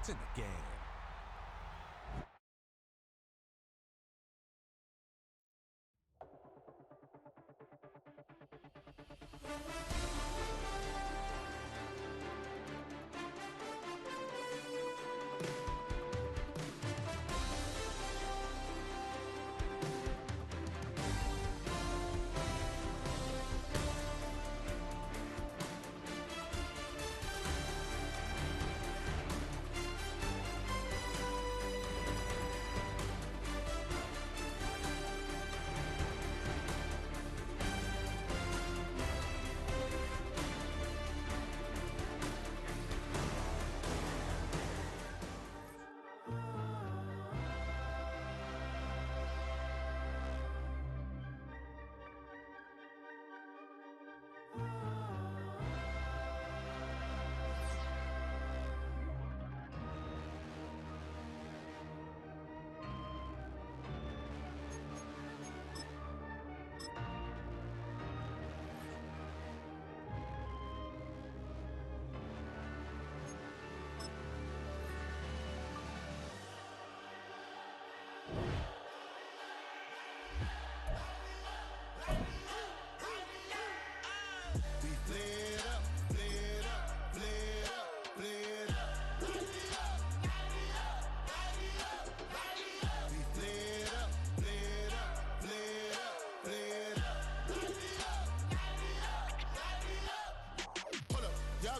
It's in the game.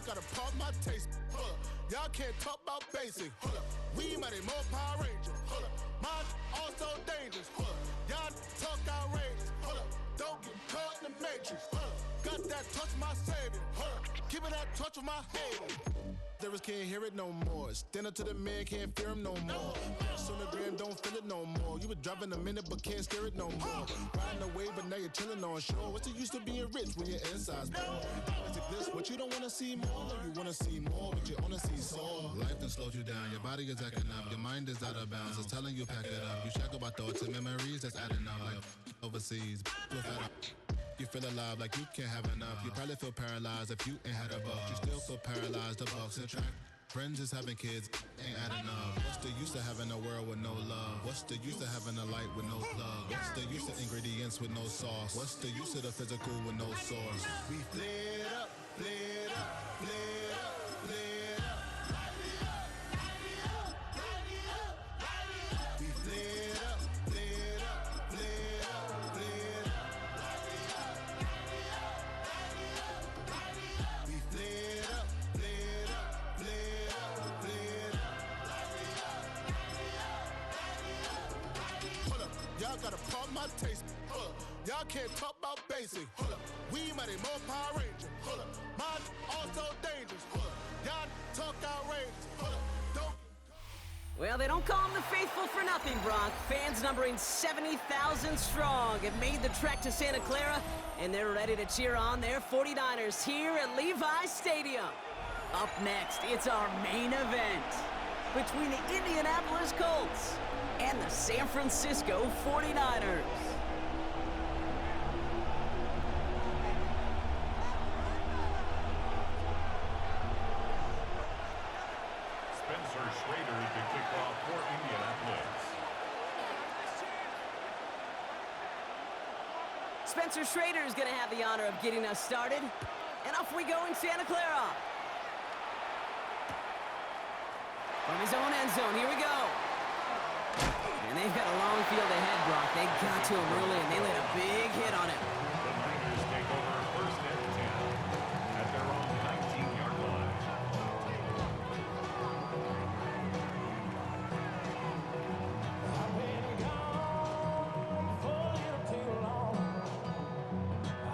Gotta pop my taste. Y'all can't talk about basic. We mighty more Power Ranger. Mine also dangerous. Y'all talk outrageous. Don't get caught in the matrix. Got that touch of my savior. Keeping that touch with my haters. There can't hear it no more. Stand up to the man, can't fear him no more. On the gram, don't feel it no more. You were driving a minute, but can't steer it no more. Riding away, but now you're chilling on shore. What's the use of being rich when your inside's poor? Is it this what you don't wanna see more? No, you wanna see more, but you wanna see sore. Life done slowed you down. Your body is acting up. Your mind is out of bounds. It's telling you pack it up. You shackle by thoughts and memories that's adding up. Like overseas, you feel alive like you can't have enough. You probably feel paralyzed if you ain't had a buck. You still feel paralyzed. The bucks and track. Friends is having kids, ain't adding up. What's the use of having a world with no love? What's the use of having a light with no plug? What's the use of ingredients with no sauce? What's the use of the physical with no source? We flared up, flared up, flared up, flared up. We flared up, flared up, flared up, flared up. We flared up, flared up. Y'all gotta pop my taste. Y'all can't talk about basic. We mighty more Power Ranger. Mine also dangerous. Y'all talk outrageous. Don't. Well, they don't call them the faithful for nothing, Bronc. Fans numbering 70,000 strong have made the trek to Santa Clara, and they're ready to cheer on their 49ers here at Levi's Stadium. Up next, it's our main event between the Indianapolis Colts and the San Francisco 49ers. Spencer Schrader to kick off for Indianapolis. Spencer Schrader is going to have the honor of getting us started. And off we go in Santa Clara. From his own end zone, here we go. And they've got a long field ahead, Brock. They got to him early, and they laid a big hit on him. The Niners take over first and 10 at their own 19-yard line. I've been gone for a little too long.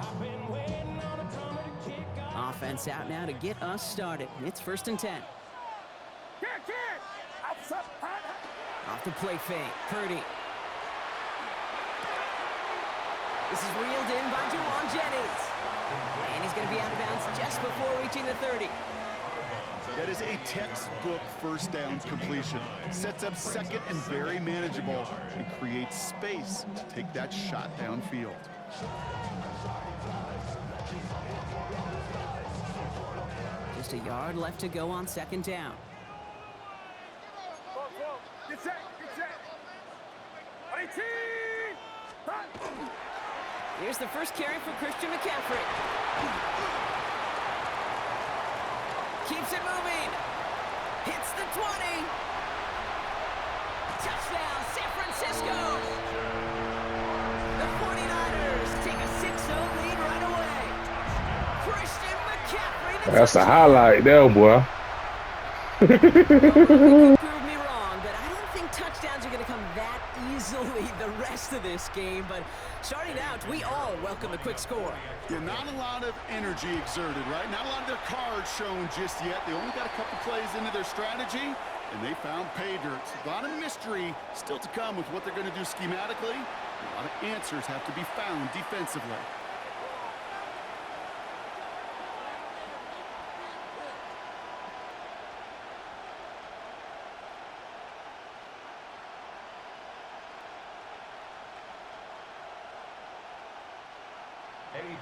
I've been waiting on a drummer to kick off. Offense out now to get us started. It's first and 10. Off the play fake, Purdy. This is reeled in by Juwan Jennings. And he's going to be out of bounds just before reaching the 30. That is a textbook first down completion. Sets up second and very manageable and creates space to take that shot downfield. Just a yard left to go on second down. Here's the first carry for Christian McCaffrey. Keeps it moving. Hits the 20. Touchdown, San Francisco. The 49ers take a 6-0 lead right away. Christian McCaffrey. That's a highlight there, boy. You could prove me wrong, but I don't think touchdowns are going to come that easily the rest of this game. But starting out, we all welcome a quick score. Yeah, not a lot of energy exerted, right? Not a lot of their cards shown just yet. They only got a couple plays into their strategy, and they found pay dirt. A lot of mystery still to come with what they're going to do schematically. A lot of answers have to be found defensively.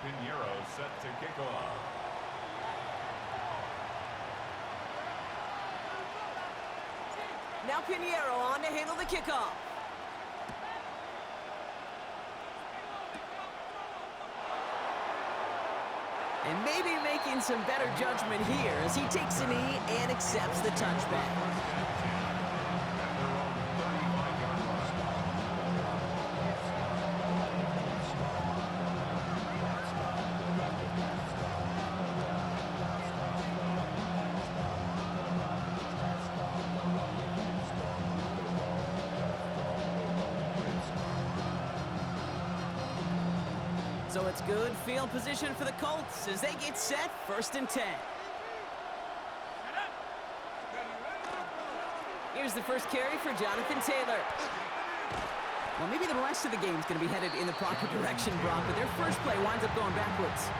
Pinheiro set to kick off. Now Pinheiro on to handle the kickoff. And maybe making some better judgment here as he takes a knee and accepts the touchback. So it's good field position for the Colts as they get set, 1st and 10. Here's the first carry for Jonathan Taylor. Well, maybe the rest of the game's going to be headed in the proper direction, Brock, but their first play winds up going backwards.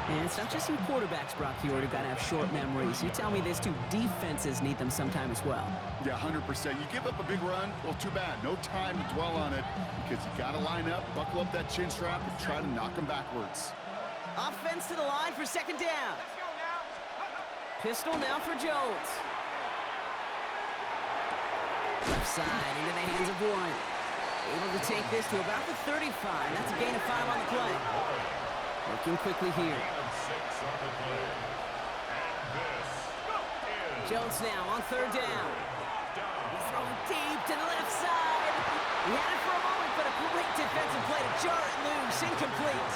And it's not just some quarterbacks, Brock, here who've got to have short memories. You tell me these two defenses need them sometime as well. Yeah, 100%. You give up a big run, well, too bad. No time to dwell on it because you got to line up, buckle up that chin strap, and try to knock them backwards. Offense to the line for 2nd down. Pistol now for Jones. Left side into the hands of Warren. Able to take this to about the 35. That's a gain of 5 on the play. Working quickly here. Jones now on 3rd down. He's throwing deep to the left side. He had it for a moment, but a great defensive play to jar it loose. Incomplete.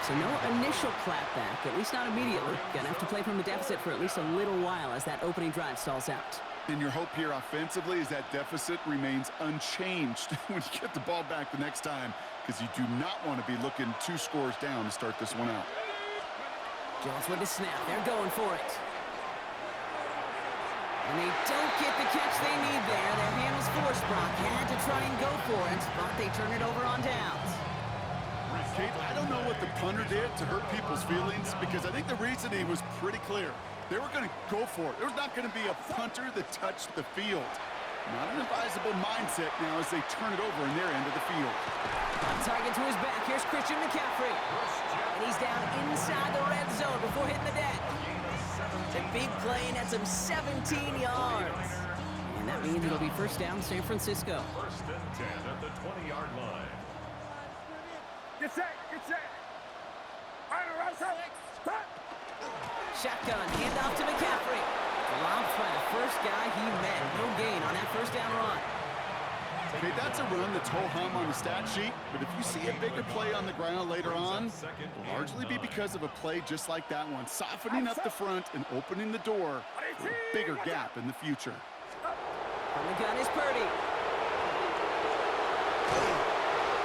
So no initial clapback, at least not immediately. Gonna have to play from the deficit for at least a little while as that opening drive stalls out. And your hope here offensively is that deficit remains unchanged when you get the ball back the next time, because you do not want to be looking 2 scores down to start this one out. Jones with the snap. They're going for it. And they don't get the catch they need there. Their hand was forced. Brock had to try and go for it, but they turn it over on downs. Kate, I don't know what the punter did to hurt people's feelings, because I think the reasoning was pretty clear. They were going to go for it. There's not going to be a punter that touched the field. Not an advisable mindset now as they turn it over in their end of the field. On target to his back. Here's Christian McCaffrey. And he's down inside the red zone before hitting the deck. It's a big play, and that's him 17 yards. And that means it'll be 1st down, San Francisco. 1st and 10 at the 20-yard line. Get set, get set. Right side. Shotgun, handoff to McCaffrey. Lobbed by the first guy he met. No gain on that 1st down run. Okay, that's a run that's ho-hum on the stat sheet, but if you see a bigger play on the ground later on, it'll largely be because of a play just like that one, softening up the front and opening the door for a bigger gap in the future. From the gun is Purdy.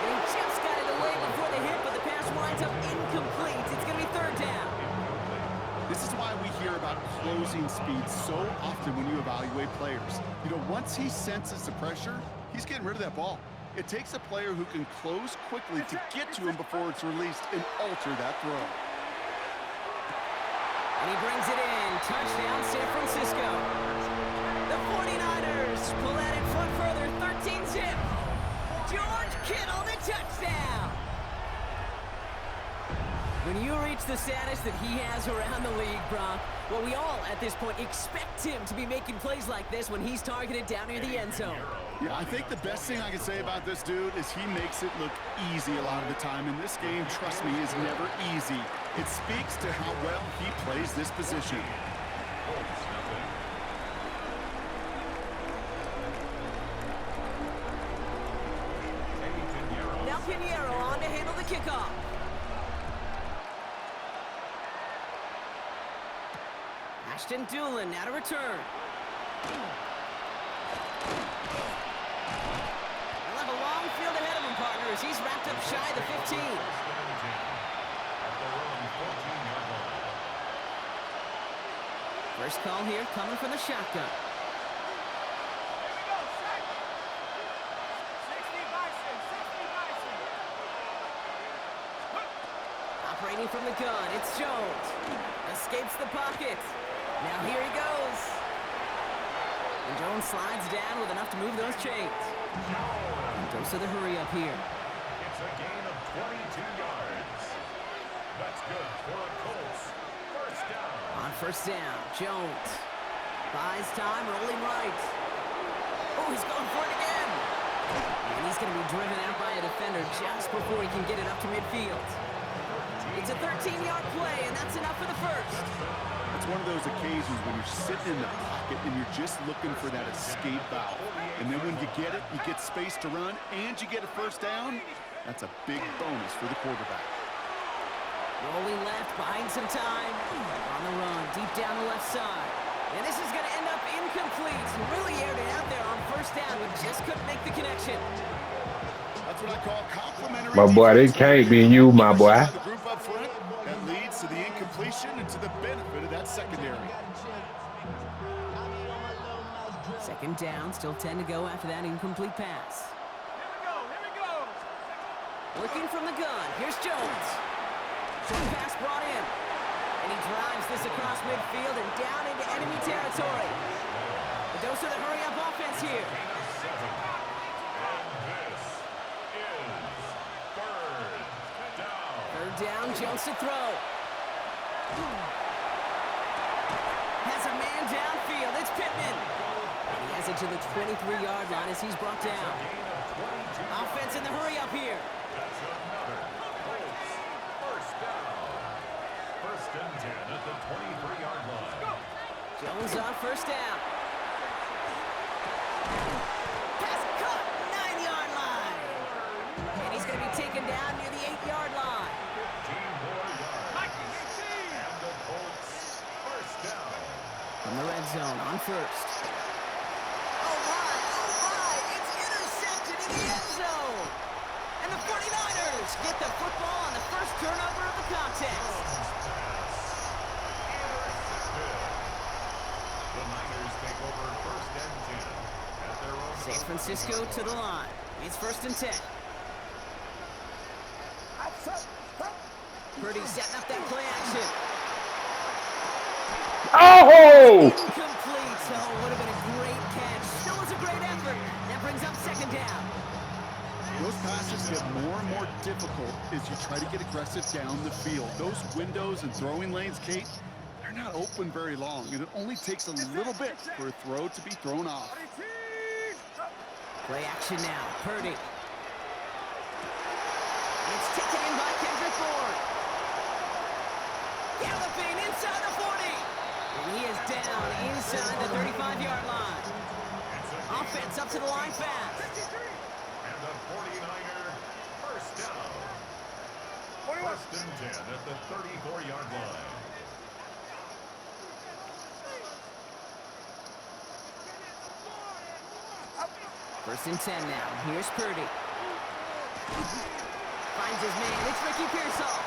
And he just got it away before the hit, but the pass winds up incomplete. It's going to be 3rd down. This is why we hear about closing speed so often when you evaluate players. You know, once he senses the pressure, he's getting rid of that ball. It takes a player who can close quickly to get to him before it's released and alter that throw. And he brings it in. Touchdown, San Francisco. The 49ers pull that in front further, 13-zip. George Kittle, the touchdown. When you reach the status that he has around the league, Brock, well, we all at this point expect him to be making plays like this when he's targeted down near the end zone. Yeah, I think the best thing I can say about this dude is he makes it look easy a lot of the time. And this game, trust me, is never easy. It speaks to how well he plays this position. Now Pinheiro on to handle the kickoff. Ashton Doolin now to return. He'll have a long field ahead of him, partner, as he's wrapped up shy of the 15. First call here coming from the shotgun. Operating from the gun, it's Jones. Escapes the pocket. Now here he goes. And Jones slides down with enough to move those chains. And goes to the hurry up here. It's a gain of 22 yards. That's good for a Colts. First down. On first down, Jones buys time, rolling right. Oh, he's going for it again. And he's going to be driven out by a defender just before he can get it up to midfield. It's a 13-yard play, and that's enough for the first. It's one of those occasions when you're sitting in the pocket and you're just looking for that escape valve. And then when you get it, you get space to run, and you get a first down. That's a big bonus for the quarterback. Rolling left, buying some time. On the run, deep down the left side. And this is going to end up incomplete. Really aired it out there on first down, but just couldn't make the connection. That's what I call complimentary. My boy, this can't be you, my boy. The group up front, that leads to the incompletion and to the benefit of that secondary. Second down, still 10 to go after that incomplete pass. Here we go. Looking from the gun, here's Jones. Short pass brought in. And he drives this across midfield and down into enemy territory. The dose of the hurry-up offense here. Third down, Jones to throw. Has a man downfield, it's Pittman. And he has it to the 23-yard line as he's brought down. Offense in the hurry-up here. First and 10 at the 23-yard line. Jones on first down. Pass cut, 9-yard line. And he's going to be taken down near the 8-yard line. 15 more yards. And the Colts first down. From the red zone on first. Oh my, it's intercepted in the end zone. And the 49ers get the football on the first turnover of the contest. The Niners take over first and 10 at their own. San Francisco to the line. It's first and 10. Purdy setting up that play action. Oh! Incomplete. Oh, would have been a great catch. Still was a great effort. That brings up second down. Those passes get more and more difficult as you try to get aggressive down the field. Those windows and throwing lanes, Kate, they're not open very long, and it only takes a little bit for a throw to be thrown off. Play action now. Purdy. It's taken in by Kendrick Bourne. Galloping inside the 40. And he is down inside the 35-yard line. Offense up to the line fast. And the 49er first down. First and 10 at the 34-yard line. First and 10 now. Here's Purdy. Finds his man. It's Ricky Pearsall.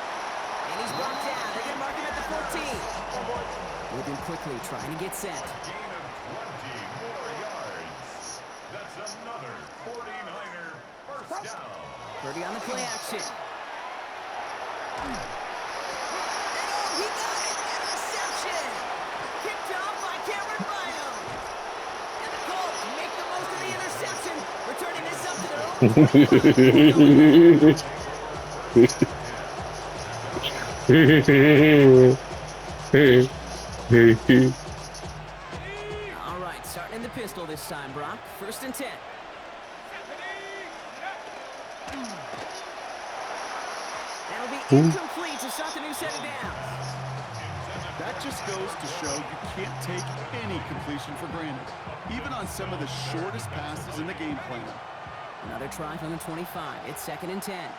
And he's brought down. They're going to mark him at the 14. Moving quickly, trying to get set. Gain of 20 more yards. That's another 49er first down. Purdy on the play action. And oh, he got it! Interception! Kicked off by Cameron Bynum. And the Colts make the most of the interception, returning this up to their own 25. All right, starting in the pistol this time, Brock. 1st and 10. That'll be incomplete to start the new set of downs. That just goes to show you can't take any completion for granted, even on some of the shortest passes in the game plan. Another try from the 25. It's 2nd and 10.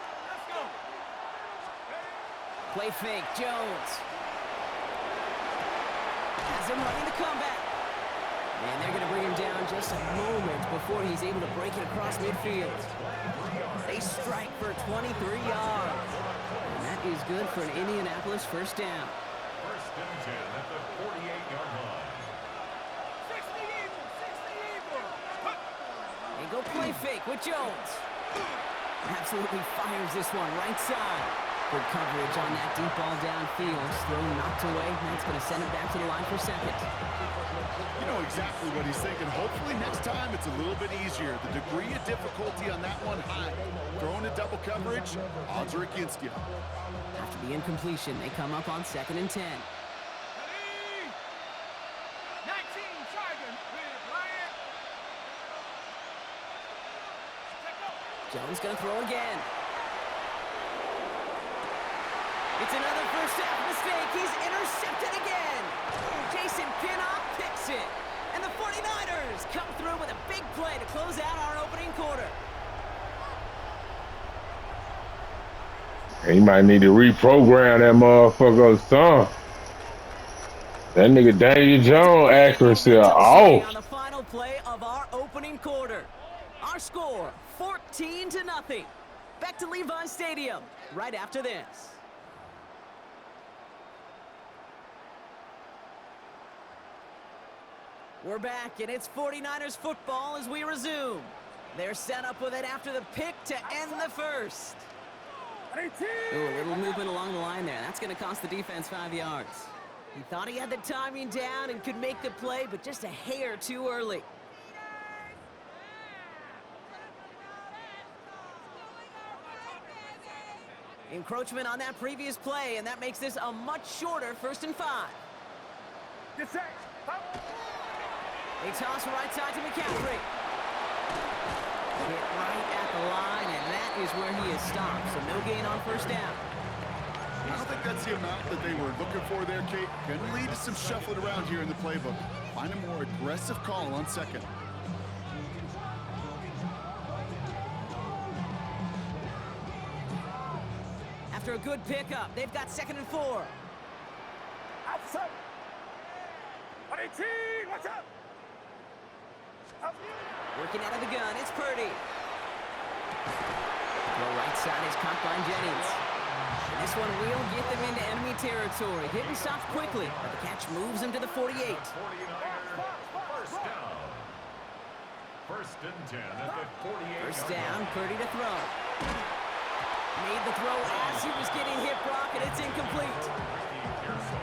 Play fake, Jones. Has him running the comeback. And they're going to bring him down just a moment before he's able to break it across midfield. They strike for 23 yards. And that is good for an Indianapolis 1st down. 1st and 10 at the 48-yard line. They go play fake with Jones. Absolutely fires this one right side. Good coverage on that deep ball downfield. Throw knocked away. That's going to send it back to the line for 2nd. You know exactly what he's thinking. Hopefully next time it's a little bit easier. The degree of difficulty on that one high. Throwing a double coverage, odds are against you. After the incompletion, they come up on 2nd and 10. Jones going to throw again. It's another first half mistake. He's intercepted again. Jason Pinnock picks it. And the 49ers come through with a big play to close out our opening quarter. He might need to reprogram that motherfucker or something. That nigga Daniel Jones accuracy off. On the final play of our opening quarter. Our score, 14-0. Back to Levi Stadium right after this. We're back, and it's 49ers football as we resume. They're set up with it after the pick to end the first. Ooh, a little movement along the line there. That's going to cost the defense 5 yards. He thought he had the timing down and could make the play, but just a hair too early. Encroachment on that previous play, and that makes this a much shorter 1st and 5. They toss right side to McCaffrey. Hit right at the line, and that is where he is stopped. So no gain on 1st down. I don't think that's the amount that they were looking for there, Kate. Going to lead to some shuffling around here in the playbook. Find a more aggressive call on 2nd. After a good pickup, they've got 2nd and 4. Working out of the gun, it's Purdy. The right side is caught by Jennings. And this one will get them into enemy territory. Hit and stops quickly, but the catch moves him to the 48. 49er, 1st down. 1st and 10 at the 48-yard 1st down, line. Purdy to throw. Made the throw as he was getting hit, Brock, and it's incomplete.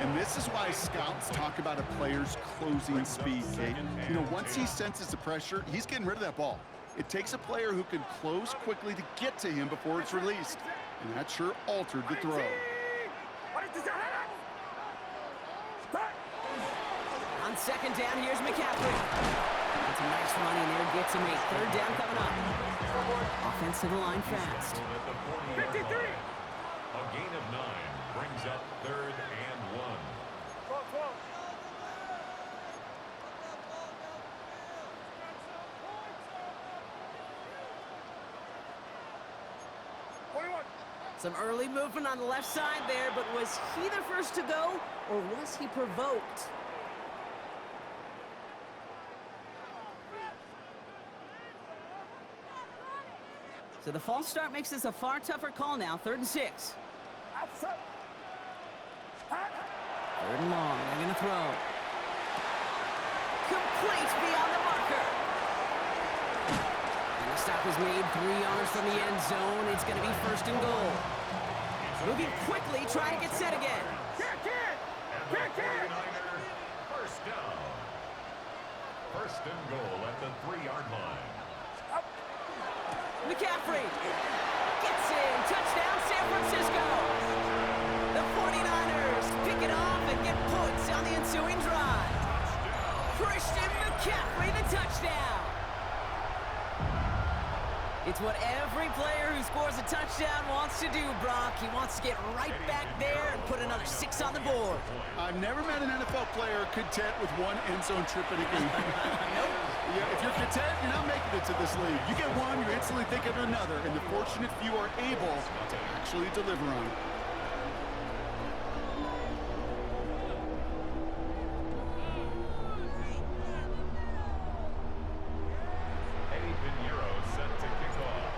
And this is why scouts talk about a player's closing speed, Kate. You know, once he senses the pressure, he's getting rid of that ball. It takes a player who can close quickly to get to him before it's released. And that sure altered the throw. On 2nd down, here's McCaffrey. It's a nice run in there, gets him 8. 3rd down coming up. Offensive line fast. 53. A gain of 9 brings up 3rd and 1. Some early movement on the left side there, but was he the first to go, or was he provoked? So the false start makes this a far tougher call now. 3rd and 6. 3rd and long. They're going to throw. Complete beyond the marker. And the stop is made 3 yards from the end zone. It's going to be 1st and goal. Moving quickly, trying to get set again. And the 49er, 1st down. 1st and goal at the 3-yard line. McCaffrey gets in. Touchdown, San Francisco. The 49ers pick it off and get points on the ensuing drive. Christian McCaffrey, the touchdown. It's what every player who scores a touchdown wants to do, Brock. He wants to get right back there and put another 6 on the board. I've never met an NFL player content with one end zone trip in a game. Nope. Yeah, if you're content, you're not making it to this league. You get one, you instantly think of another, and the fortunate few are able to actually deliver on it.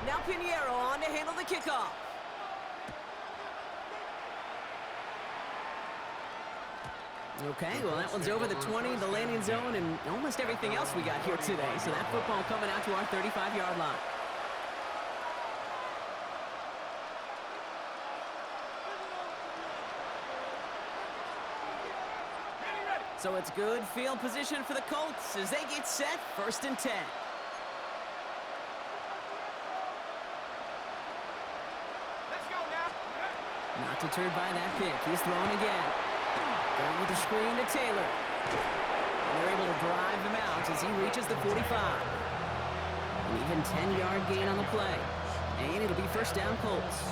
Now Pinheiro on to handle the kickoff. Okay, well that one's over the 20, the landing zone, and almost everything else we got here today. So that football coming out to our 35-yard line. So it's good field position for the Colts as they get set, 1st and 10. Not deterred by that pick. He's throwing again. Going with the screen to Taylor. And they're able to drive him out as he reaches the 45. An even 10-yard gain on the play. And it'll be 1st down Colts.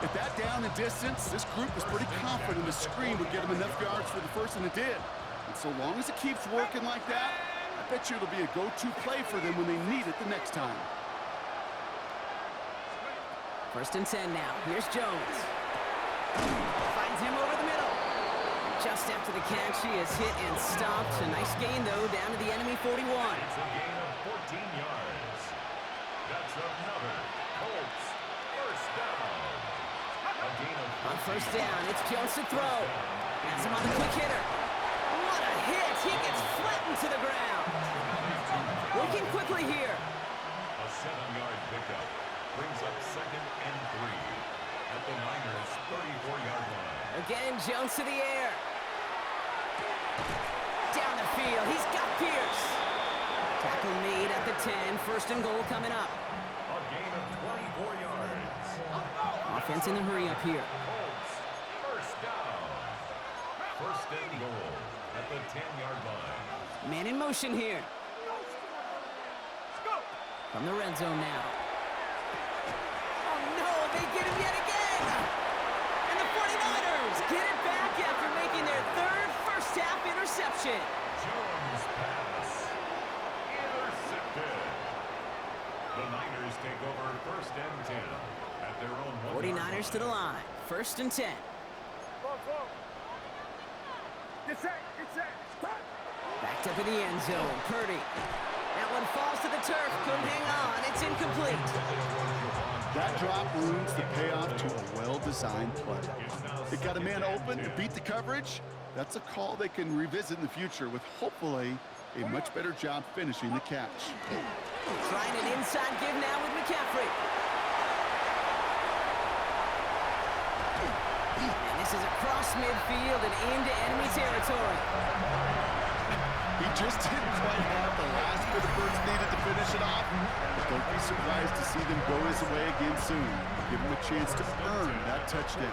At that down and distance, this group was pretty confident the screen would get them enough yards for the first, and it did. And so long as it keeps working like that, I bet you it'll be a go-to play for them when they need it the next time. 1st and 10 now. Here's Jones. Finds him over the middle. Just after the catch, he is hit and stopped. A nice gain, though, down to the enemy 41. It's a gain of 14 yards. That's another Colts 1st down. A gain of On 1st down, it's Jones to throw. Has him on the quick hitter. What a hit! He gets flattened to the ground. Working quickly here. a 7-yard pickup. Brings up 2nd and 3 at the Niners' 34-yard line. Again, Jones to the air. Down the field, he's got Pierce. Tackle made at the 10, 1st and goal coming up. A gain of 24 yards. Offense in the hurry up here. Colts, 1st down. 1st and goal at the 10-yard line. Man in motion here. From the red zone now. Oh no, they get him yet again! And the 49ers get it back after making their 3rd first-half interception. Jones pass. Intercepted. The Niners take over 1st and 10 at their own 1-yard 49ers to the line. 1st and 10. Backed up in the end zone. Purdy. That one falls to the turf. Couldn't hang on. It's incomplete. That drop ruins the payoff to a well-designed play. It got a man open to beat the coverage. That's a call they can revisit in the future with hopefully a much better job finishing the catch. Trying an inside give now with McCaffrey. And this is across midfield and into enemy territory. He just didn't quite have the last bit of burst needed to finish it off. But don't be surprised to see them go his way again soon. Give him a chance to earn that touchdown.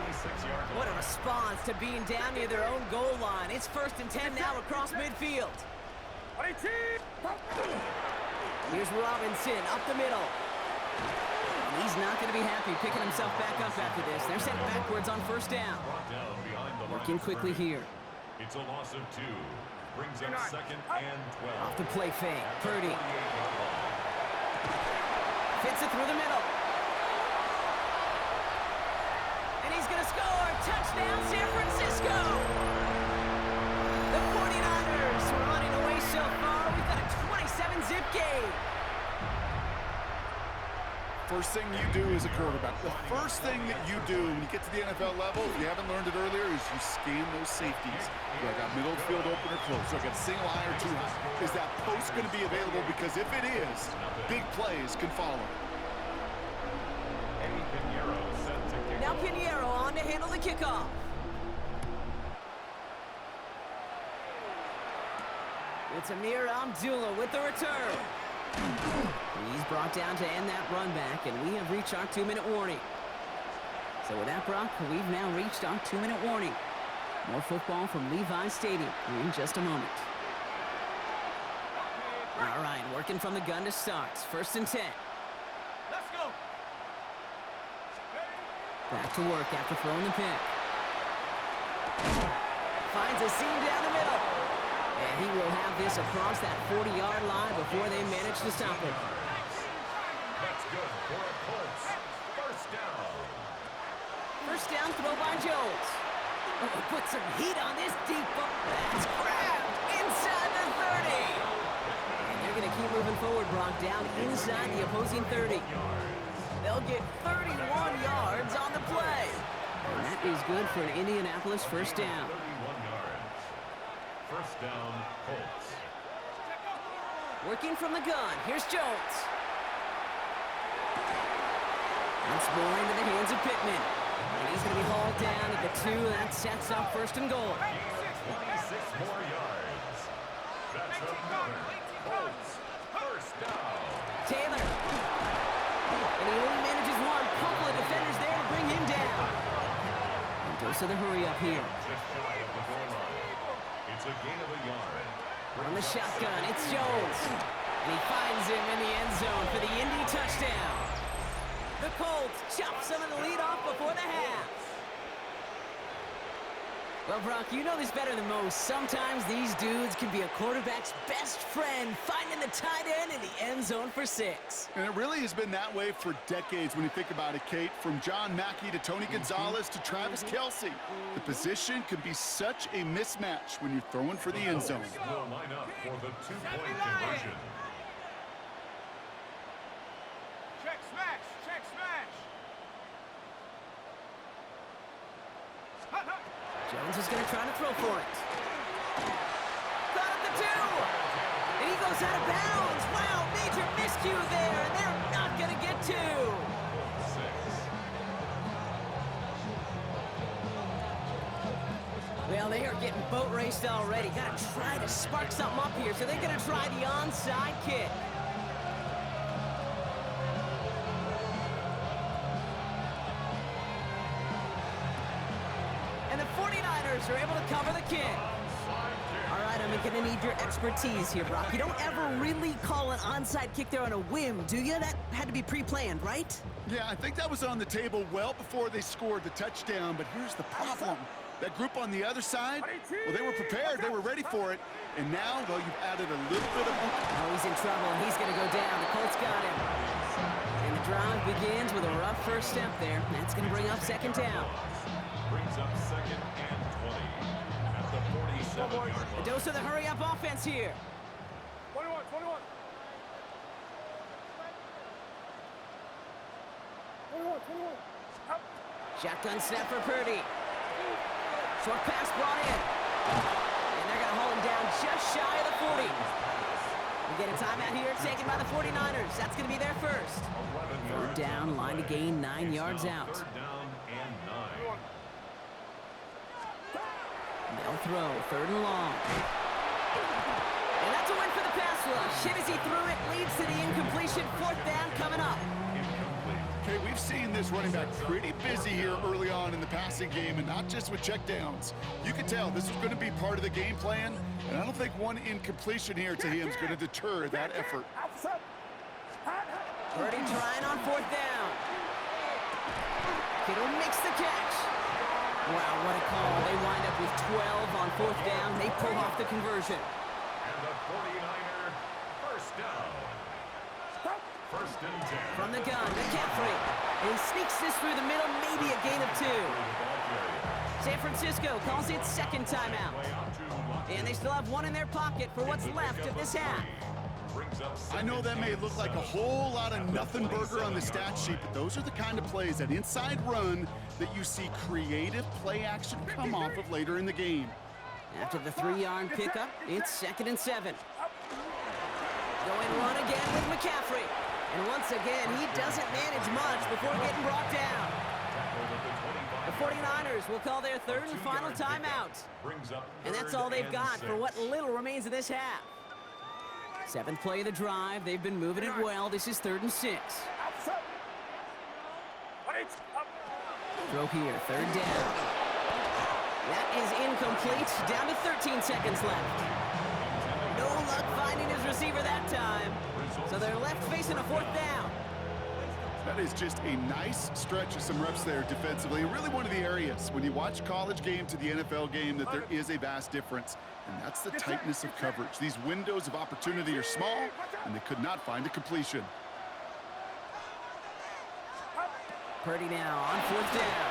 What a response to being down near their own goal line. It's 1st and 10 now across midfield. Here's Robinson up the middle. And he's not going to be happy picking himself back up after this. They're sent backwards on 1st down. Working quickly here. It's a loss of 2. Brings up 2nd and 12. Off the play fake. Purdy. Fits it through the middle. And he's going to score. Touchdown, San Francisco. The 49ers running away so far. We've got a 27-zip game. First thing you do as a quarterback, the first thing that you do when you get to the NFL level, if you haven't learned it earlier, is you scan those safeties. Do I got middle field open or close? Do I got a single eye or 2 high? Is that post going to be available? Because if it is, big plays can follow. Now Pinheiro on to handle the kickoff. It's Amir Abdullah with the return. He's brought down to end that run back, and we have reached our 2-minute warning. So with that, Brock, we've now reached our 2-minute warning. More football from Levi Stadium in just a moment. All right, working from the gun to start. 1st and 10. Let's go. Back to work after throwing the pick. Finds a seam down the middle. And he will have this across that 40-yard line before they manage to stop him. That's good for a Colts. 1st down. 1st down throw by Jones. Oh, put some heat on this deep ball. That's grabbed inside the 30. And they're going to keep moving forward, Brock, down inside the opposing 30. They'll get 31 yards on the play. And that is good for an Indianapolis 1st down. 31 yards. 1st down, Colts. Working from the gun. Here's Jones. Once more into the hands of Pittman. And he's going to be hauled down at the 2. That sets up 1st and goal. 26 more yards. That's another Colts 1st down. Taylor. And he only manages one. Couple of defenders there to bring him down. And goes to the hurry up here. Just shy of the goal line. It's a gain of a yard. On the shotgun, it's Jones. And he finds him in the end zone for the Indy touchdown. The Colts chop some of the lead off before the half. Well, Brock, you know this better than most. Sometimes these dudes can be a quarterback's best friend, finding the tight end in the end zone for 6. And it really has been that way for decades when you think about it, Kate. From John Mackey to Tony Gonzalez to Travis Kelce. The position can be such a mismatch when you're throwing for the end zone. Will line up for the 2-point conversion. Check smash. Check smash. Jones is going to try to throw for it. Got at the 2. And he goes out of bounds. Wow, major miscue there, and they're not going to get 2. 6. Well, they are getting boat raced already. Got to try to spark something up here, so they're going to try the onside kick. And the 49ers are able to cover the kick. All right, I'm going to need your expertise here, Brock. You don't ever really call an onside kick there on a whim, do you? That had to be pre-planned, right? Yeah, I think that was on the table well before they scored the touchdown, but here's the problem. That group on the other side, well, they were prepared, they were ready for it, and now, well, you've added a little bit of... Oh, he's in trouble, and he's going to go down. The Colts got him. And the drive begins with a rough first step there. That's going to bring up 2nd down. Brings up 2nd and 20 at the 47-yard line. A dose of the hurry-up offense here. 21. Shotgun snap for Purdy. Short pass brought in. And they're going to hold him down just shy of the 40. We get a timeout here taken by the 49ers. That's going to be their first. 3rd down, line to gain 9 yards out. 3rd down and 9. They'll throw, 3rd and long. And that's a win for the pass rush. Hit as he threw it, leads to the incompletion. 4th down coming up. Okay, we've seen this running back pretty busy here early on in the passing game, and not just with checkdowns. You can tell this is going to be part of the game plan, and I don't think one incompletion here to him is going to deter that effort. Purdy trying on 4th down. Kittle makes the catch. Wow, what a call. They wind up with 12 on 4th down. They pull off the conversion. And the 49er 1st down. 1st and 10. From the gun, McCaffrey. And he sneaks this through the middle, maybe a gain of 2. San Francisco calls it 2nd timeout. And they still have 1 in their pocket for what's left of this half. I know that may look like a whole lot of nothing burger on the stat sheet, but those are the kind of plays, that inside run, that you see creative play action come off of later in the game. After the 3-yard pickup, it's 2nd and 7. Going run again with McCaffrey. And once again, he doesn't manage much before getting brought down. The 49ers will call their 3rd and final timeout. And that's all they've got for what little remains of this half. 7th play of the drive. They've been moving it well. This is 3rd and 6. Throw here, third down. That is incomplete. Down to 13 seconds left. No luck finding his receiver that time. So they're left facing a fourth down. That is just a nice stretch of some reps there defensively. Really one of the areas when you watch a college game to the NFL game that there is a vast difference. And that's the tightness of coverage. These windows of opportunity are small, and they could not find a completion. Purdy now on fourth down.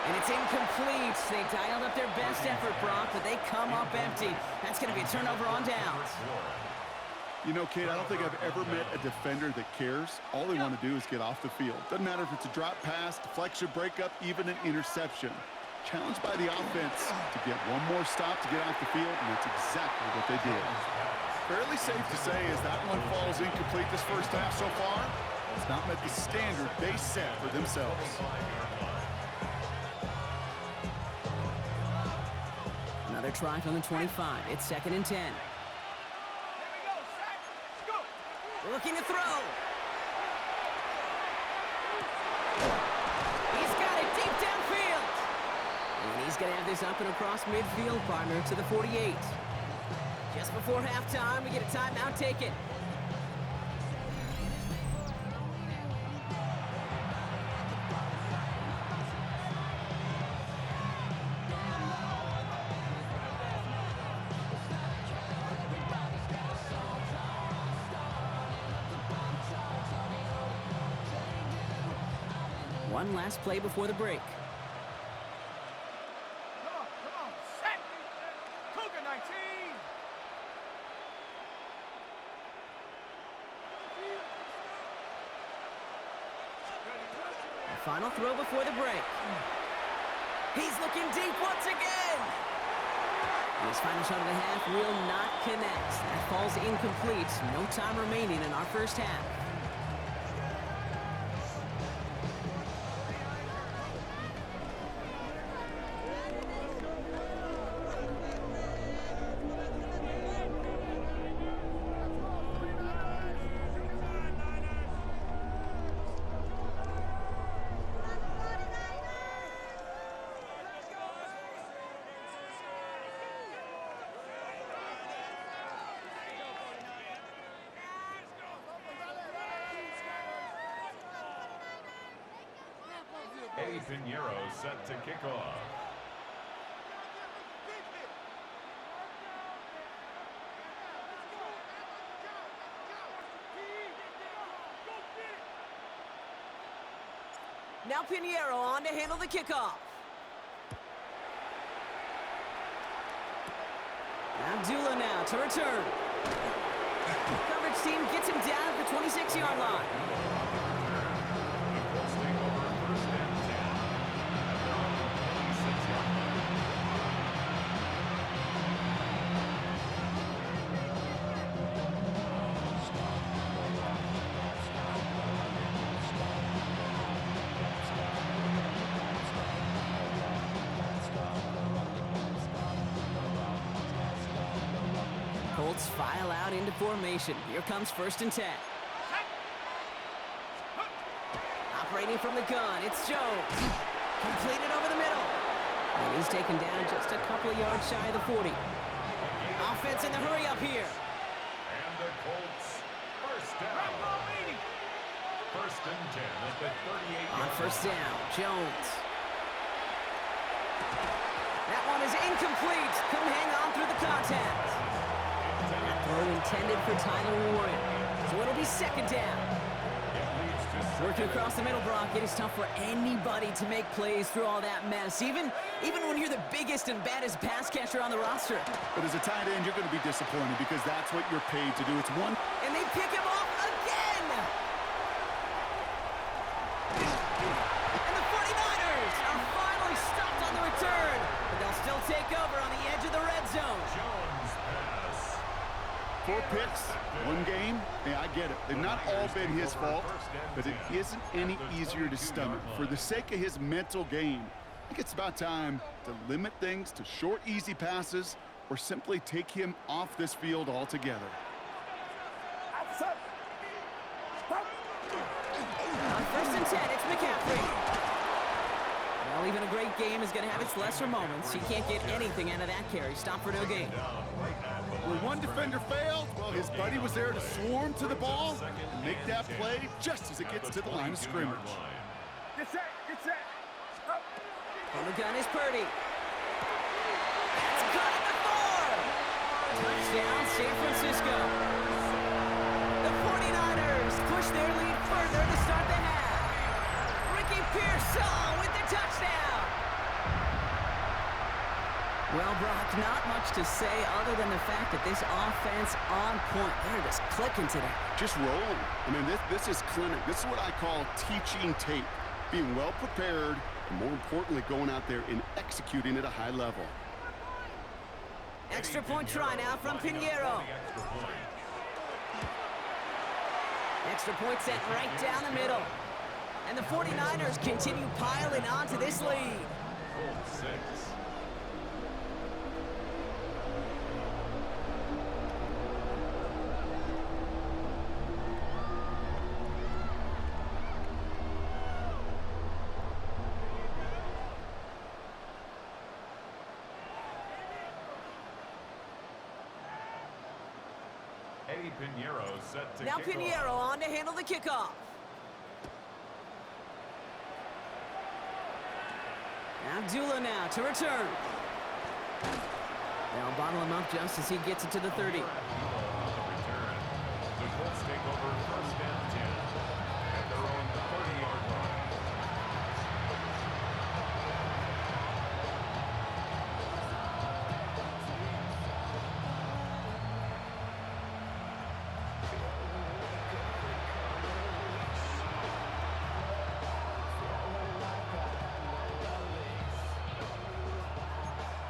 And it's incomplete. They dialed up their best effort, Brock, but they come up empty. That's going to be a turnover on downs. You know, Kate, I don't think I've ever met a defender that cares. All they want to do is get off the field. Doesn't matter if it's a drop pass, deflection, breakup, even an interception. Challenged by the offense to get one more stop to get off the field, and that's exactly what they did. Fairly safe to say as that one falls incomplete this first half so far, it's not met the standard they set for themselves. Another try from the 25. It's 2nd and 10. Looking to throw. He's got it deep downfield. And he's going to have this up and across midfield, partner, to the 48. Just before halftime, we get a timeout taken. One last play before the break. Come on, set! Cougar 19! The final throw before the break. He's looking deep once again. And his final shot of the half will not connect. That falls incomplete. No time remaining in our first half. Eddie Pinheiro set to kick off. Now Pinheiro on to handle the kickoff. Abdullah now to return. Coverage team gets him down at the 26-yard line. Colts file out into formation. Here comes 1st and 10. Operating from the gun, it's Jones. Completed over the middle. And he's taken down just a couple of yards shy of the 40. Offense in the hurry up here. And the Colts, first down. 1st and 10 at the 38. On 1st down, Jones. That one is incomplete. Couldn't hang on through the contact. That throw intended for Tyler Warren. So it'll be 2nd down. Working across the middle, Brock, it is tough for anybody to make plays through all that mess, even when you're the biggest and baddest pass catcher on the roster. But as a tight end, you're going to be disappointed because that's what you're paid to do. It's one. And they pick him off again! And the 49ers are finally stopped on the return, but they'll still take over on the edge of the red zone. Jones pass. 4 picks, 1 game. Yeah, I get it. They've not all been his fault, but it isn't any easier to stomach. For the sake of his mental game, I think it's about time to limit things to short, easy passes or simply take him off this field altogether. On 1st and 10, it's McCaffrey. Well, even a great game is going to have its lesser moments. He can't get anything out of that carry. Stop for no gain. When one defender failed, well, his buddy was there to swarm to the ball and make that play just as it gets to the line of scrimmage. Get set, get set. Up. From the gun is Purdy. That's caught at the 4. Touchdown, San Francisco. The 49ers push their lead further to start the half. Ricky Pearsall with the touchdown. Well, Brock, not much to say other than the fact that this offense on point. They're just clicking today. Just rolling. I mean, this is clinic. This is what I call teaching tape. Being well prepared, and more importantly, going out there and executing at a high level. Extra point try now from Pinheiro. Extra point set right down the middle. And the 49ers continue piling on to this lead. Colts 6. Eddie Pinheiro set to Now kick Pinheiro off. on to handle the kickoff. Abdullah now to return. They'll bottle him up just as he gets it to the 30. On the return. The Colts take over first and 10 at their own 30-yard line.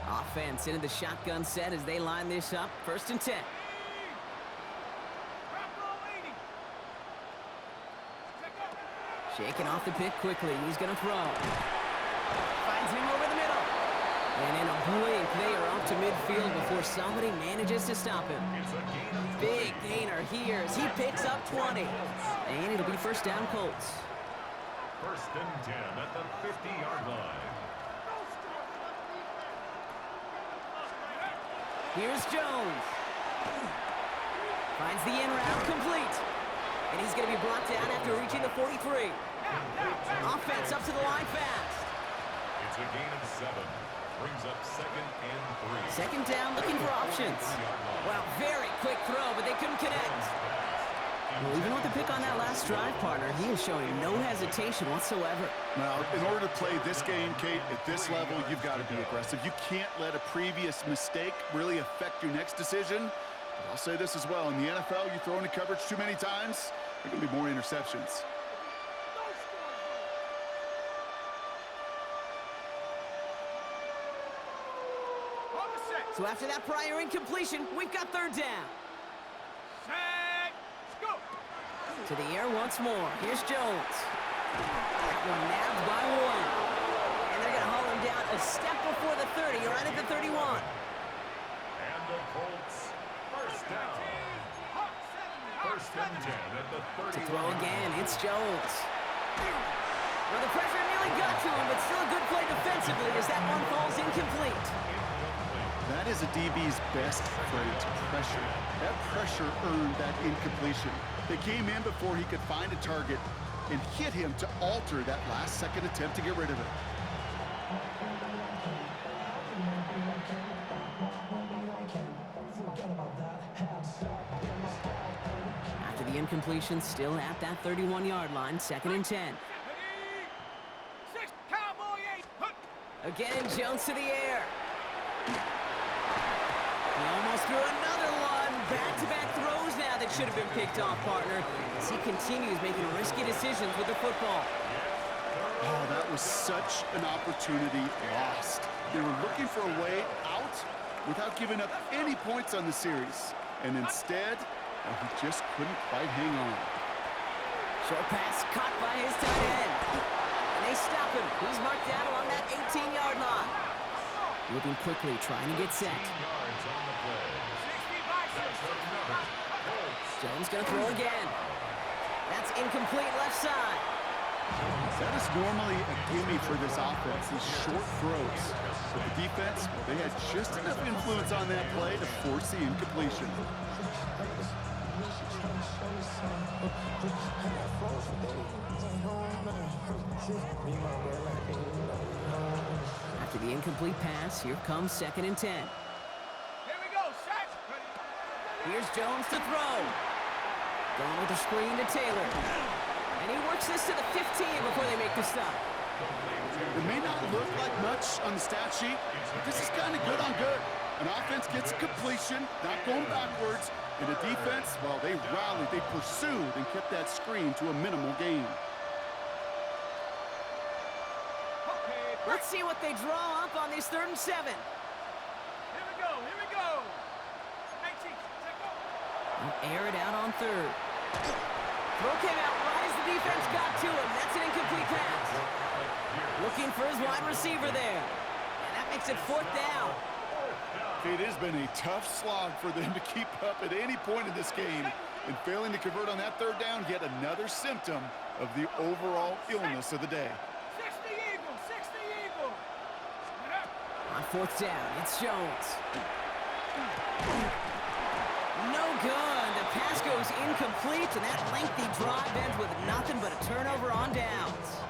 Offense into the shotgun set as they line this up. First and 10. Shaking off the pick quickly. He's going to throw. Finds him over the middle. And in a blink, they are up to midfield before somebody manages to stop him. It's a gain of Big gainer here as he picks up 20. And it'll be first down Colts. first and 10 at the 50-yard line. Here's Jones. Finds the in route complete. And he's going to be brought down after reaching the 43. Offense up to the line fast. It's a gain of 7. Brings up second and 3. Second down, looking for options. Well, very quick throw, but they couldn't connect. Well, even with the pick on that last drive, partner, he is showing no hesitation whatsoever. Now, in order to play this game, Kate, at this level, you've got to be aggressive. You can't let a previous mistake really affect your next decision. But I'll say this as well. In the NFL, you throw into coverage too many times, there can be more interceptions. So after that prior incompletion, we've got third down. Set, go. To the air once more. Here's Jones. That one nabbed by one. And they're going to haul him down a step before the 30, right at the 31. And the Colts first down. First and 10 at the 30. To throw again, it's Jones. Well, the pressure nearly got to him, but still a good play defensively as that one falls incomplete. That is a DB's best trait, pressure. That pressure earned that incompletion. They came in before he could find a target and hit him to alter that last-second attempt to get rid of it. After the incompletion, still at that 31-yard line, second and 10. 6, Cowboy 8. Hunt. Again, Jones to the air. He almost threw another one. Back-to-back throws now that should have been picked off, partner, as he continues making risky decisions with the football. Oh, that was such an opportunity lost. They were looking for a way out without giving up any points on the series. And instead, he just couldn't quite hang on. Short pass caught by his tight end. And they stop him. He's marked down along that 18-yard line. Moving quickly, trying to get set. Yards on the play. 60 by 60. That's another Colts. Jones gonna throw again. That's incomplete left side. That is normally a gimme for this offense, these short throws. But the defense, well, they had just enough influence on that play to force the incompletion. After the incomplete pass, here comes 2nd and 10. Here we go, set. Here's Jones to throw. Going with the screen to Taylor. And he works this to the 15 before they make the stop. It may not look like much on the stat sheet, but this is kind of good on good. An offense gets a completion, not going backwards, and the defense, well, they rallied, they pursued, and kept that screen to a minimal gain. Let's see what they draw up on this 3rd and 7. Here we go, here we go. 19, take go. Air it out on 3rd. Throw came out right as the defense got to him. That's an incomplete pass. Looking for his wide receiver there. And that makes it 4th down. It has been a tough slog for them to keep up at any point in this game. And failing to convert on that 3rd down, yet another symptom of the overall illness of the day. 60 Eagles, 60 Eagles. On 4th down, it's Jones. No good. The pass goes incomplete, and that lengthy drive ends with nothing but a turnover on downs.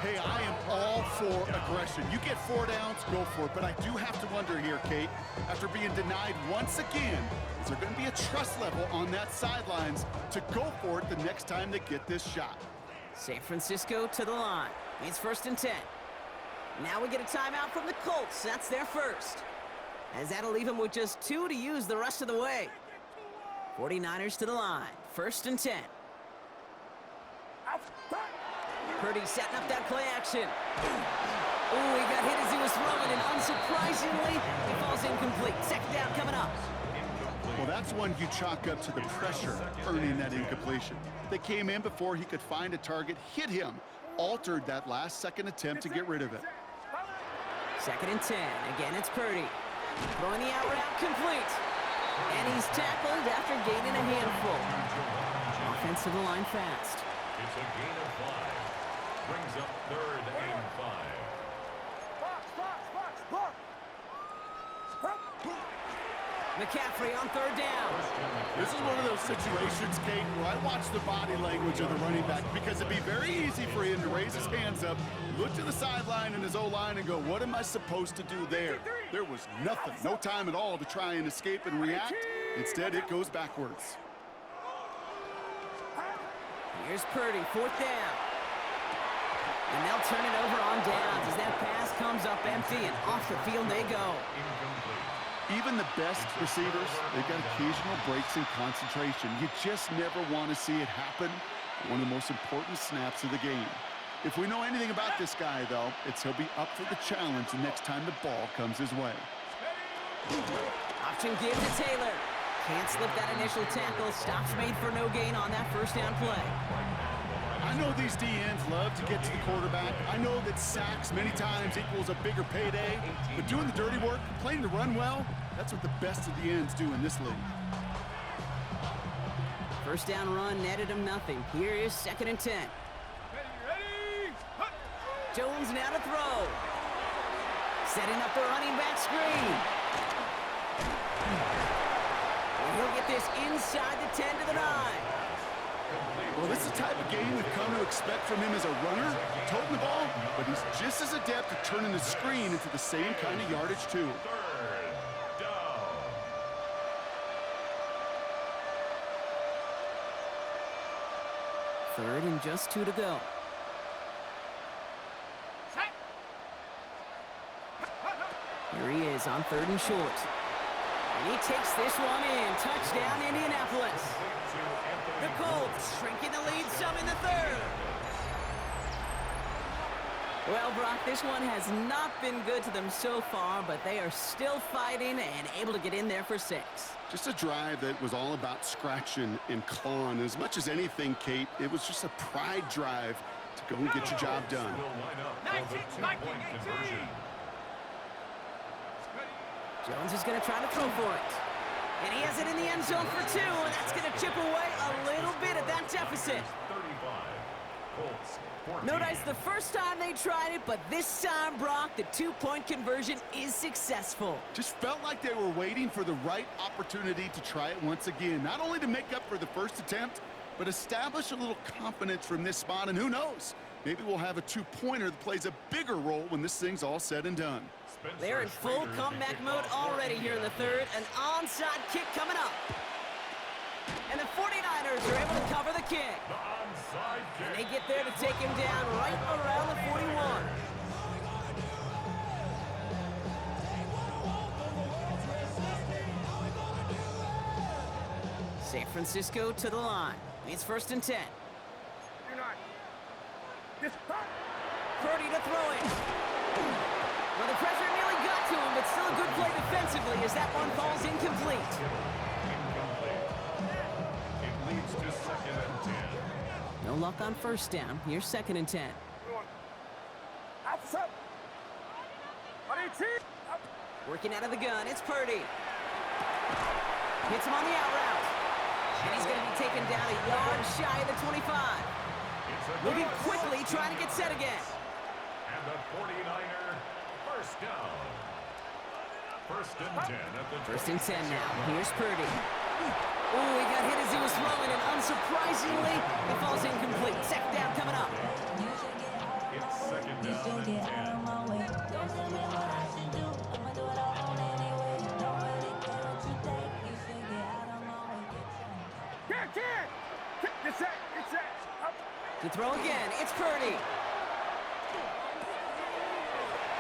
Hey, I am all for aggression. You get 4 downs, go for it. But I do have to wonder here, Kate, after being denied once again, is there going to be a trust level on that sidelines to go for it the next time they get this shot? San Francisco to the line. It's 1st and 10. Now we get a timeout from the Colts. That's their first. As that'll leave them with just 2 to use the rest of the way. 49ers to the line. 1st and 10. Purdy setting up that play action. Oh, he got hit as he was throwing, and unsurprisingly, he falls incomplete. 2nd down coming up. Well, that's one you chalk up to the pressure earning that incompletion. They came in before he could find a target, hit him, altered that last-second attempt to get rid of it. 2nd and 10. Again, it's Purdy. Throwing the out route complete. And he's tackled after gaining a handful. Offense to the line fast. It's a gain of 5. Brings up 3rd and 5. McCaffrey on 3rd down. This is one of those situations, Kate, where I watch the body language of the running back because it'd be very easy for him to raise his hands up, look to the sideline and his O-line and go, what am I supposed to do there? There was nothing, no time at all to try and escape and react. Instead, it goes backwards. Here's Purdy, 4th down. And they'll turn it over on downs as that pass comes up empty and off the field they go. Even the best receivers, they've got occasional breaks in concentration. You just never want to see it happen. One of the most important snaps of the game. If we know anything about this guy, though, it's he'll be up for the challenge the next time the ball comes his way. Option give to Taylor. Can't slip that initial tackle. Stops made for no gain on that 1st down play. I know these DNs love to get to the quarterback. I know that sacks many times equals a bigger payday. But doing the dirty work, playing to run well, that's what the best of the ends do in this league. 1st down run netted him nothing. Here is 2nd and 10. Ready? Jones now to throw. Setting up the running back screen. And he'll get this inside the 10 to the 9. Well, this is the type of game we've come to expect from him as a runner, toting the ball, but he's just as adept at turning the screen into the same kind of yardage, too. 3rd down. 3rd and just 2 to go. Here he is on 3rd and short. And he takes this one in. Touchdown, Indianapolis. The Colts shrinking the lead some in the 3rd. Well, Brock, this one has not been good to them so far, but they are still fighting and able to get in there for 6. Just a drive that was all about scratching and clawing. As much as anything, Kate, it was just a pride drive to go and get your job done. Will line up for the 2-point conversion. Jones is going to try to throw for it. And he has it in the end zone for 2, and that's going to chip away a little bit at that deficit. 35. Colts 14. No dice the first time they tried it, but this time, Brock, the two-point conversion is successful. Just felt like they were waiting for the right opportunity to try it once again. Not only to make up for the first attempt, but establish a little confidence from this spot. And who knows, maybe we'll have a two-pointer that plays a bigger role when this thing's all said and done. Spencer They're in full Schrader, the comeback mode kickoff already here in the third. An onside kick coming up. And the 49ers are able to cover the kick. The onside And they kick. get there to take him down right around the 41. San Francisco to the line. It's 1st and 10. Purdy to throw it. Well, the pressure nearly got to him, but still a good play defensively as that one falls incomplete. Incomplete. It leads to 2nd and 10. No luck on 1st down. Here's 2nd and 10. Working out of the gun, it's Purdy. Hits him on the out route. And he's going to be taken down a yard shy of the 25. It's a Moving good quickly, trying to get set again. And the 49er first down. 1st and 10 at the 1st and 10 now. Here's Purdy. Oh, he got hit as he was throwing, and unsurprisingly, it falls incomplete. 2nd down coming up. It's 2nd down and 10. To throw again, it's Purdy.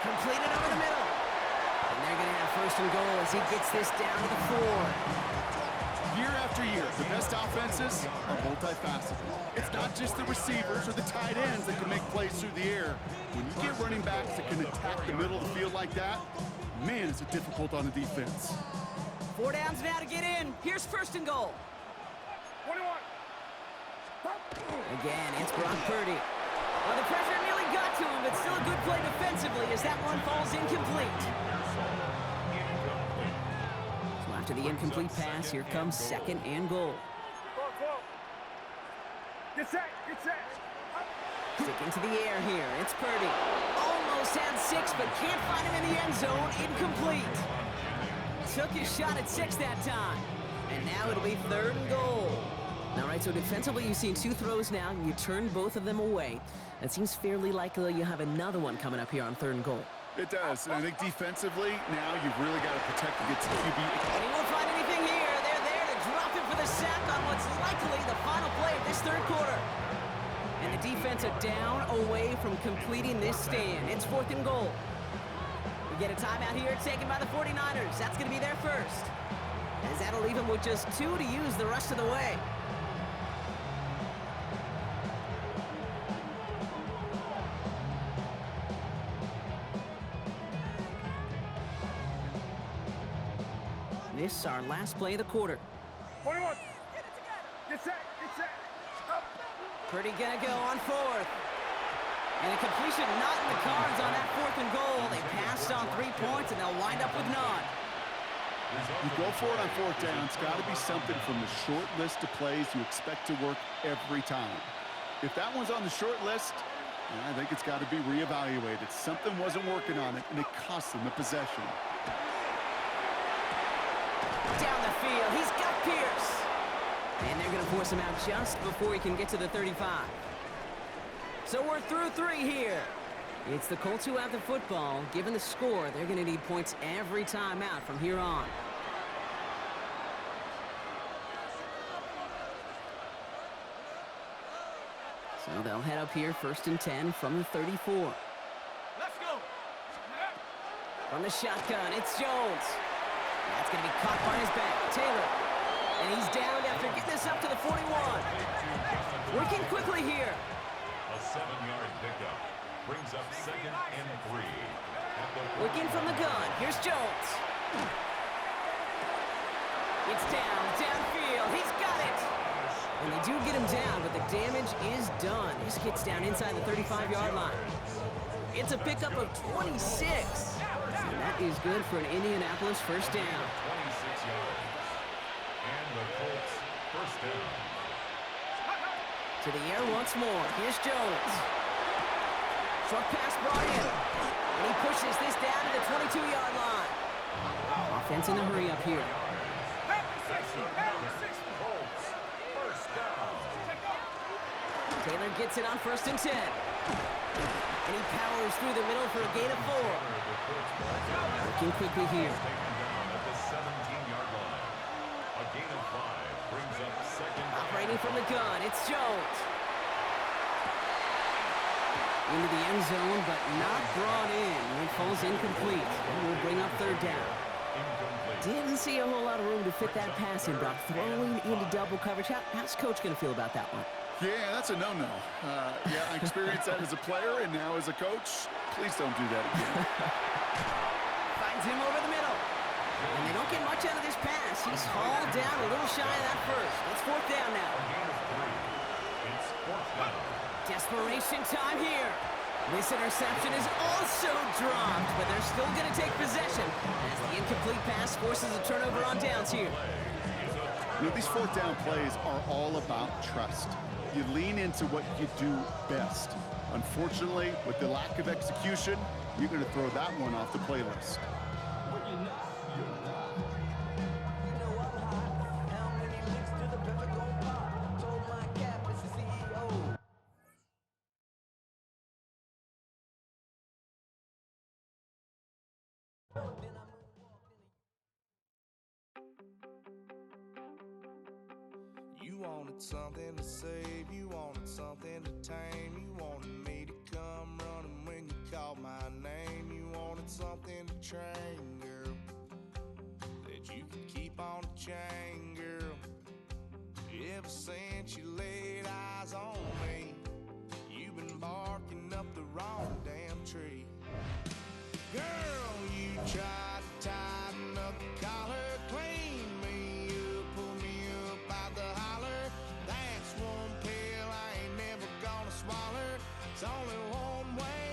Completed over the middle. And they're going to have 1st and goal as he gets this down to the 4. Year after year, the best offenses are multifaceted. It's not just the receivers or the tight ends that can make plays through the air. When you get running backs that can attack the middle of the field like that, man, is it difficult on the defense. 4 downs now to get in. Here's 1st and goal. Again, it's Brock Purdy. Well, the pressure nearly got to him, but still a good play defensively as that one falls incomplete. So after the incomplete pass, here comes 2nd and goal. Sticking to the air here, it's Purdy. Almost had 6, but can't find him in the end zone. Incomplete. Took his shot at 6 that time. And now it'll be 3rd and goal. All right, so defensively, you've seen 2 throws now, and you turned both of them away. It seems fairly likely you have another one coming up here on 3rd and goal. It does, and I think defensively, now you've really got to protect against the QB. And he won't find anything here. They're there to drop him for the sack on what's likely the final play of this 3rd quarter. And the defense are down away from completing this stand. It's 4th and goal. We get a timeout here taken by the 49ers. That's going to be their first. As that'll leave them with just 2 to use the rest of the way. This is our last play of the quarter. 21. Get set. Up. Purdy gonna go on 4th. And a completion not in the cards on that 4th and goal. They passed on 3 points and they'll wind up with none. You go for it on 4th down. It's got to be something from the short list of plays you expect to work every time. If that one's on the short list, I think it's got to be reevaluated. Something wasn't working on it, and it cost them the possession. Down the field, he's got Pierce. And they're gonna force him out just before he can get to the 35. So we're through 3 here. It's the Colts who have the football. Given the score, they're gonna need points every time out from here on. So they'll head up here 1st and 10 from the 34. Let's go. From the shotgun, it's Jones. That's going to be caught by his back. Taylor. And he's down after getting this up to the 41. Working quickly here. A 7-yard pickup brings up 2nd and 3. Looking from the gun. Here's Jones. It's downfield. He's got it. And they do get him down, but the damage is done. This gets down inside the 35-yard line. It's a pickup of 26. And that is good for an Indianapolis first down. 26 yards. And the Colts first down. To the air once more. Here's Jones. Short pass brought in. And he pushes this down to the 22-yard line. Offense in the hurry up here. Taylor gets it on 1st and 10. And he powers through the middle for a gain of 4. Working quickly here. Operating from the gun, it's Jones. Into the end zone, but not brought in. It falls incomplete. And will bring up 3rd down. Didn't see a whole lot of room to fit that pass in, Brock. Throwing into double coverage. How's Coach going to feel about that one? Yeah, that's a no-no. Yeah, I experienced that as a player, and now as a coach, please don't do that again. Finds him over the middle. And they don't get much out of this pass. He's hauled down a little shy of that first. It's 4th down now. Desperation time here. This interception is also dropped, but they're still going to take possession as the incomplete pass forces a turnover on downs here. You know, these 4th down plays are all about trust. You lean into what you do best. Unfortunately, with the lack of execution, you're going to throw that one off the playlist. You wanted something to save, you wanted something to tame, you wanted me to come running when you called my name, you wanted something to train, girl, that you could keep on the chain, girl. Ever since you laid eyes on me, you've been barking up the wrong damn tree. Girl, you tried to tighten up the collar, clean me up, pull me up out the holler. That's one pill I ain't never gonna swallow. It's only one way